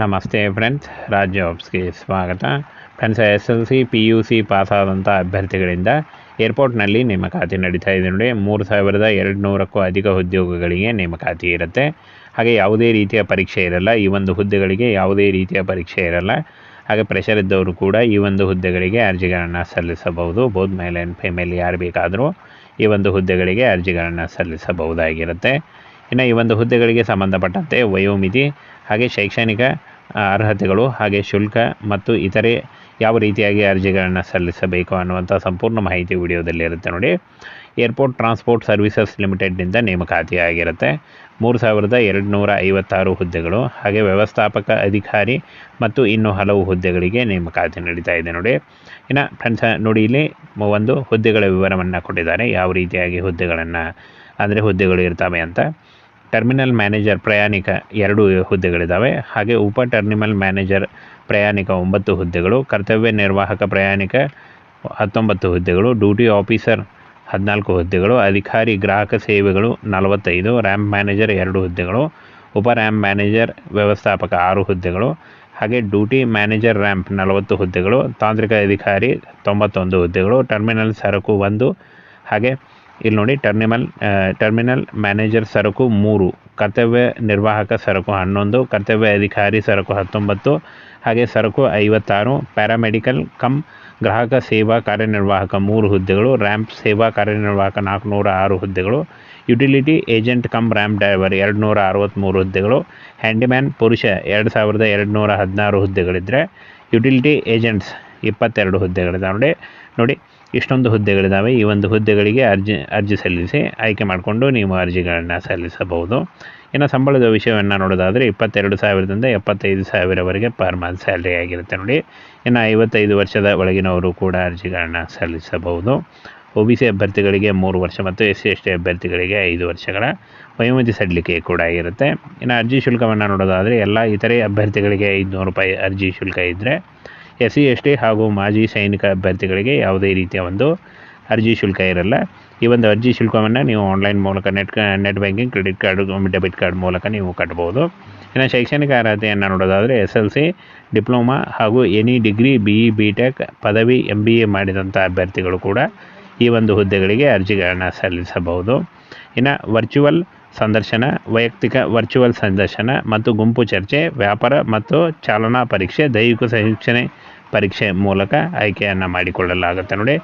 ನಮಸ್ತೆ ಫ್ರೆಂಡ್ಸ್, ರಾಜ್ ಜಾಬ್ಸ್ಗೆ ಸ್ವಾಗತ. Friends, SLC PUC ಪಾಸಾದಂಥ ಅಭ್ಯರ್ಥಿಗಳಿಂದ ಏರ್ಪೋರ್ಟ್ನಲ್ಲಿ ನೇಮಕಾತಿ ನಡೀತಾ ಇದೆ ನೋಡಿ. 3200ಕ್ಕೂ ಅಧಿಕ ಉದ್ಯೋಗಗಳಿಗೆ ನೇಮಕಾತಿ ಇರುತ್ತೆ. ಹಾಗೆ ಯಾವುದೇ ರೀತಿಯ ಪರೀಕ್ಷೆ ಇರಲ್ಲ. ಈ ಒಂದು ಹುದ್ದೆಗಳಿಗೆ ಯಾವುದೇ ರೀತಿಯ ಪರೀಕ್ಷೆ ಇರಲ್ಲ. ಹಾಗೆ ಪ್ರೆಷರ್ ಇದ್ದವರು ಕೂಡ ಈ ಒಂದು ಹುದ್ದೆಗಳಿಗೆ ಅರ್ಜಿಗಳನ್ನು ಸಲ್ಲಿಸಬಹುದು. ಬೋತ್ ಮೇಲ್ ಆ್ಯಂಡ್ ಫಿಮೇಲ್ ಯಾರು ಬೇಕಾದರೂ ಈ ಒಂದು ಹುದ್ದೆಗಳಿಗೆ ಅರ್ಜಿಗಳನ್ನು ಸಲ್ಲಿಸಬಹುದಾಗಿರುತ್ತೆ. ಇನ್ನು ಈ ಒಂದು ಹುದ್ದೆಗಳಿಗೆ ಸಂಬಂಧಪಟ್ಟಂತೆ ವಯೋಮಿತಿ ಹಾಗೆ ಶೈಕ್ಷಣಿಕ ಅರ್ಹತೆಗಳು ಹಾಗೆ ಶುಲ್ಕ ಮತ್ತು ಇತರೆ ಯಾವ ರೀತಿಯಾಗಿ ಅರ್ಜಿಗಳನ್ನು ಸಲ್ಲಿಸಬೇಕು ಅನ್ನುವಂಥ ಸಂಪೂರ್ಣ ಮಾಹಿತಿ ವಿಡಿಯೋದಲ್ಲಿ ಇರುತ್ತೆ ನೋಡಿ. ಏರ್ಪೋರ್ಟ್ ಟ್ರಾನ್ಸ್ಪೋರ್ಟ್ ಸರ್ವಿಸಸ್ ಲಿಮಿಟೆಡ್ನಿಂದ ನೇಮಕಾತಿ ಆಗಿರುತ್ತೆ. 3256 ಹುದ್ದೆಗಳು ಹಾಗೆ ವ್ಯವಸ್ಥಾಪಕ ಅಧಿಕಾರಿ ಮತ್ತು ಇನ್ನೂ ಹಲವು ಹುದ್ದೆಗಳಿಗೆ ನೇಮಕಾತಿ ನಡೀತಾ ಇದೆ ನೋಡಿ. ಇನ್ನು ಫ್ರೆಂಡ್ಸ್ ನೋಡಿ, ಇಲ್ಲಿ ಒಂದು ಹುದ್ದೆಗಳ ವಿವರವನ್ನು ಕೊಟ್ಟಿದ್ದಾರೆ. ಯಾವ ರೀತಿಯಾಗಿ ಹುದ್ದೆಗಳು ಇರ್ತವೆ ಅಂತ. ಟರ್ಮಿನಲ್ ಮ್ಯಾನೇಜರ್ ಪ್ರಯಾಣಿಕ 2 ಹುದ್ದೆಗಳಿದ್ದಾವೆ. ಹಾಗೆ ಉಪ ಟರ್ಮಿನಲ್ ಮ್ಯಾನೇಜರ್ ಪ್ರಯಾಣಿಕ 9 ಹುದ್ದೆಗಳು, ಕರ್ತವ್ಯ ನಿರ್ವಾಹಕ ಪ್ರಯಾಣಿಕ 19 ಹುದ್ದೆಗಳು, ಡ್ಯೂಟಿ ಆಫೀಸರ್ 14 ಹುದ್ದೆಗಳು, ಅಧಿಕಾರಿ ಗ್ರಾಹಕ ಸೇವೆಗಳು 45, ರ್ಯಾಂಪ್ ಮ್ಯಾನೇಜರ್ 2 ಹುದ್ದೆಗಳು, ಉಪ ರ್ಯಾಂಪ್ ಮ್ಯಾನೇಜರ್ ವ್ಯವಸ್ಥಾಪಕ 6 ಹುದ್ದೆಗಳು, ಹಾಗೆ ಡ್ಯೂಟಿ ಮ್ಯಾನೇಜರ್ ರ್ಯಾಂಪ್ 40 ಹುದ್ದೆಗಳು, ತಾಂತ್ರಿಕ ಅಧಿಕಾರಿ 91 ಹುದ್ದೆಗಳು, ಟರ್ಮಿನಲ್ ಸರಕು 1, ಹಾಗೆ ಇಲ್ಲಿ ನೋಡಿ ಟರ್ಮಿನಲ್ ಮ್ಯಾನೇಜರ್ ಸರಕು 3, ಕರ್ತವ್ಯ ನಿರ್ವಾಹಕ ಸರಕು 11, ಕರ್ತವ್ಯ ಅಧಿಕಾರಿ ಸರಕು 19, ಹಾಗೆ ಸರಕು 56, ಪ್ಯಾರಾಮೆಡಿಕಲ್ ಕಮ್ ಗ್ರಾಹಕ ಸೇವಾ ಕಾರ್ಯನಿರ್ವಾಹಕ 3 ಹುದ್ದೆಗಳು, ರ್ಯಾಂಪ್ ಸೇವಾ ಕಾರ್ಯನಿರ್ವಾಹಕ 406 ಹುದ್ದೆಗಳು, utility agent come ramp driver 263 ಹುದ್ದೆಗಳು, ಹ್ಯಾಂಡಿಮ್ಯಾನ್ ಪುರುಷ 2216 ಹುದ್ದೆಗಳಿದ್ದರೆ ಯುಟಿಲಿಟಿ ಏಜೆಂಟ್ಸ್ 22 ಹುದ್ದೆಗಳಿದ್ದಾವೆ ನೋಡಿ. ಇಷ್ಟೊಂದು ಹುದ್ದೆಗಳಿದ್ದಾವೆ. ಈ ಒಂದು ಹುದ್ದೆಗಳಿಗೆ ಅರ್ಜಿ ಸಲ್ಲಿಸಿ ಆಯ್ಕೆ ಮಾಡಿಕೊಂಡು ನೀವು ಅರ್ಜಿಗಳನ್ನು ಸಲ್ಲಿಸಬಹುದು. ಇನ್ನು ಸಂಬಳದ ವಿಷಯವನ್ನು ನೋಡೋದಾದರೆ 22,000ದಿಂದ 75,000ವರೆಗೆ ಪರ್ ಮಂತ್ ಸ್ಯಾಲ್ರಿ ಆಗಿರುತ್ತೆ ನೋಡಿ. ಇನ್ನು 55 ವರ್ಷದ ಒಳಗಿನವರು ಕೂಡ ಅರ್ಜಿಗಳನ್ನು ಸಲ್ಲಿಸಬಹುದು. OBC ಅಭ್ಯರ್ಥಿಗಳಿಗೆ 3 ವರ್ಷ ಮತ್ತು SC/ST ಅಭ್ಯರ್ಥಿಗಳಿಗೆ 5 ವರ್ಷಗಳ ವಯೋಮಿತಿ ಸಡಿಲಿಕೆ ಕೂಡ ಇರುತ್ತೆ. ಇನ್ನು ಅರ್ಜಿ ಶುಲ್ಕವನ್ನು ನೋಡೋದಾದರೆ ಎಲ್ಲ ಇತರೆ ಅಭ್ಯರ್ಥಿಗಳಿಗೆ 500 ರೂಪಾಯಿ ಅರ್ಜಿ ಶುಲ್ಕ ಇದ್ದರೆ, SC/ST ಹಾಗೂ ಮಾಜಿ ಸೈನಿಕ ಅಭ್ಯರ್ಥಿಗಳಿಗೆ ಯಾವುದೇ ರೀತಿಯ ಒಂದು ಅರ್ಜಿ ಶುಲ್ಕ ಇರಲ್ಲ. ಈ ಒಂದು ಅರ್ಜಿ ಶುಲ್ಕವನ್ನು ನೀವು ಆನ್ಲೈನ್ ಮೂಲಕ net banking, credit card, debit card ಮೂಲಕ ನೀವು ಕಟ್ಬೋದು. ಇನ್ನು ಶೈಕ್ಷಣಿಕ ಅರ್ಹತೆಯನ್ನು ನೋಡೋದಾದರೆ SLC, ಡಿಪ್ಲೊಮಾ ಹಾಗೂ ಎನಿ ಡಿಗ್ರಿ, BE, BTech, ಪದವಿ, MBA ಮಾಡಿದಂಥ ಅಭ್ಯರ್ಥಿಗಳು ಕೂಡ ಈ ಒಂದು ಹುದ್ದೆಗಳಿಗೆ ಅರ್ಜಿಗಳನ್ನು ಸಲ್ಲಿಸಬಹುದು. ಇನ್ನು ವರ್ಚುವಲ್ ಸಂದರ್ಶನ, ವೈಯಕ್ತಿಕ ವರ್ಚುವಲ್ ಸಂದರ್ಶನ ಮತ್ತು ಗುಂಪು ಚರ್ಚೆ, ವ್ಯಾಪಾರ ಮತ್ತು ಚಾಲನಾ ಪರೀಕ್ಷೆ, ದೈಹಿಕ ಶಿಕ್ಷಣ ಪರೀಕ್ಷೆ ಮೂಲಕ ಆಯ್ಕೆಯನ್ನು ಮಾಡಿಕೊಳ್ಳಲಾಗುತ್ತೆ ನೋಡಿ.